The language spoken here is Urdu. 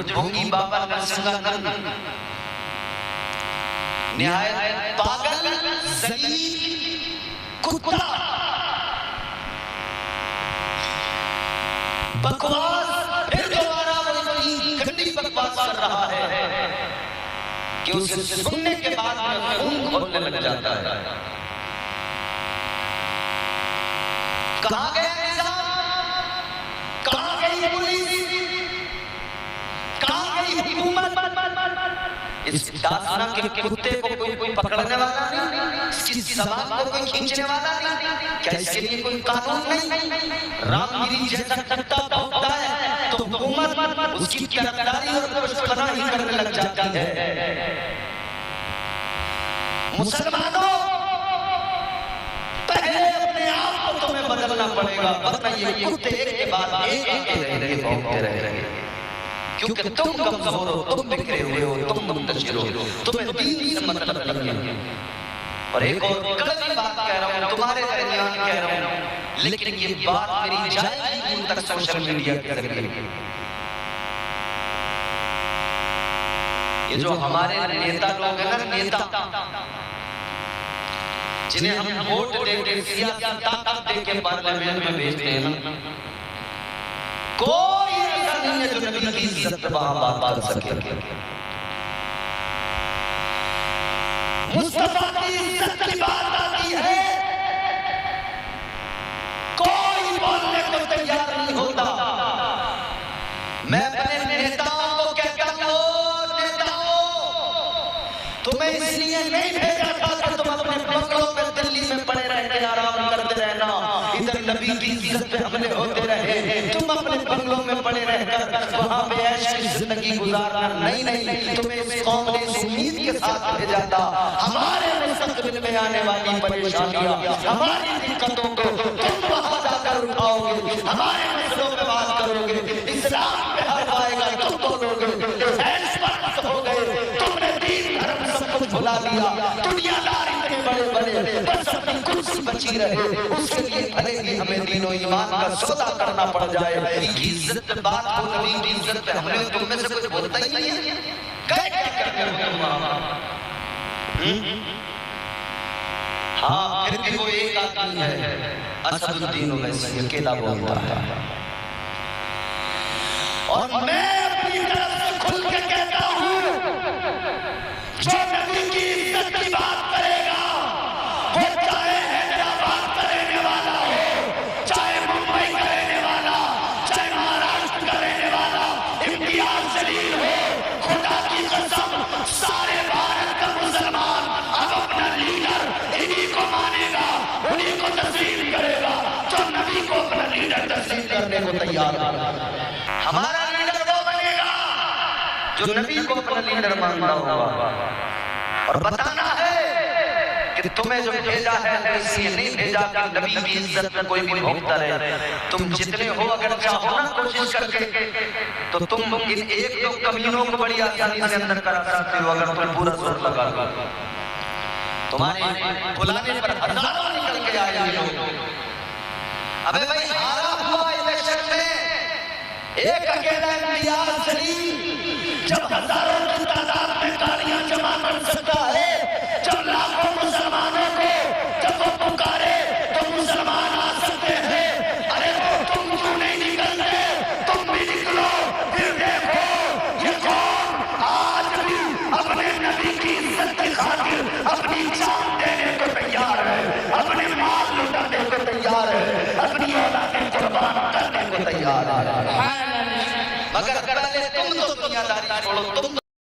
ڈھونگی بابا نرسنگا نند نہایت پاگل ذلیل کتا بکواس پھر دوبارہ وہ اتنی گندی بکواس کر رہا ہے کہ اسے سننے کے بعد میں خون کھولنے لگ جاتا ہے. کہاں گیا نظام؟ کہاں گئی پولیس؟ کہاں گئی حکومت؟ اس داستان کے کتے کو کوئی پکڑنے والا نہیں، اس کی زبان کو کوئی کھینچنے والا نہیں. کیا اس کے لیے کوئی قانون نہیں؟ رام گیری جیسا کتا بھوکتا ہے تو حکومت اس کی طرفداری اور پشت پناہی کرنے لگ جاتی ہے. مسلمانوں پہلے اپنے آپ کو تمہیں بدلنا پڑے گا، ورنہ یہ کتے ایک کے بعد ایک آتے رہیں گے، بھوکتے رہیں گے. کیونکہ تم کمزور ہو، تم بکھرے ہوئے ہو، تم منتشر ہو، تمہیں دین سے مطلب نہیں ہے. اور ایک اور کڑوی بات کہہ رہا ہوں، تمہارے درمیان کہہ رہا ہوں، لیکن یہ بات میری جائے گی ان تک سوشل میڈیا کے ذریعے. یہ جو ہمارے نیتا لوگ ہیں نا، نیتا جنہیں ہم ووٹ دے کے سیاسی طاقت دے کے پارلیمنٹ میں بھیجتے ہیں نا، کوئی ایسا نہیں ہے جو نبی کی عزت پہ وہاں بات کر سکے. مصطفیٰ کی عزت کی بات آتی ہے، کوئی بولنے کو تیار نہیں ہوتا. میں اپنے نیتاؤں کو کہتا ہوں، نیتاؤں تمہیں اس لیے نہیں بھیجا تھا کہ تم اپنے بنگلوں میں دلی میں پڑے رہ کے آرام کرتے رہنا، ادھر نبی کی عزت پہ حملے ہوتے رہے. تم اپنے بنگلوں میں پڑے رہ کر وہاں پہ عیش کی زندگی گزارنا نہیں. تمہیں اس قوم نے اس امید کے ساتھ بھیجا تھا، ہمارے مستقبل میں آنے والی پریشانیاں، ہماری دقتوں کو تم وہاں جا کر اٹھاؤ گے، ہمارے مسئلوں پہ بات کرو گے، اسلام پہ حرف آئے گا تم بولو گے. ایسپرٹ ہو گئے، تم نے دین دھرم سب کچھ بھلا دیا. دنیا دار اتنے بڑے بڑے بس اپنی کرسی بچی رہے، اس کے لیے بھلے ہی ہمیں دین و ایمان کا سودا کرنا پڑ جائے. کی عزت پہ بات ہو، نبی کی عزت پہ ہمیں تم میں سے کوئی بولتا ہی نہیں ہے. گئے کیا کرنے ہو تم وہاں؟ ہاں پھر بھی وہ ایک آدمی ہے، اسد الدین اویسی، اکیلا بولتا ہے. اور میں اپنی طرف سے کھل کے کہتا ہوں، جو نبی کی عزت کی بات کرے گا، وہ چاہے حیدرآباد کا رہنے والا ہو، چاہے ممبئی کا رہنے والا، چاہے مہاراشٹر کا رہنے والا، امتیاز جلیل ہو، خدا کی قسم سارے بھارت کا مسلمان اب اپنا لیڈر انہی کو مانے گا، انہی کو تسلیم کرے گا جو نبی کو اپنا لیڈر تسلیم کرنے کو تیار ہے. ہمارا لیڈر وہ بنے گا جو نبی کو اپنا لیڈر مانتا ہوگا. اور بتانا ہے کہ تمہیں جو بھیجا ہے اس لیے نہیں بھیجا کہ نبی کی عزت میں کوئی بھی بھوکتا رہے. تم جتنے ہو اگر چاہو نا کوشش کر کے تو تم ان ایک دو کمینوں کو بڑی آسانی سے اندر کر سکتے ہو اگر تم پورا زور لگا دو. تمہارے بلانے پر ہزاروں نکل کے آئے ہیں لوگ. ابے بھائی ہارا ہوا الیکشن میں ایک اکیلا امتیاز جلیل جب ہزاروں کی تعداد میں تالیاں جمع کر سکتا ہے، جب لاکھوں مسلمانوں کو جب وہ پکارے تو مسلمان آ سکتے ہیں. ارے وہ تم کیوں نہیں نکلتے؟ تم بھی نکلو. پھر دیکھو یہ قوم آج بھی اپنے نبی کی عزت کی خاطر اپنی جان دینے کو تیار ہے، اپنے مال لٹانے کو تیار ہے، اپنی اولادیں قربان کرنے کو تیار ہے. مگر پہلے تم تو دنیا داری چھوڑو، تم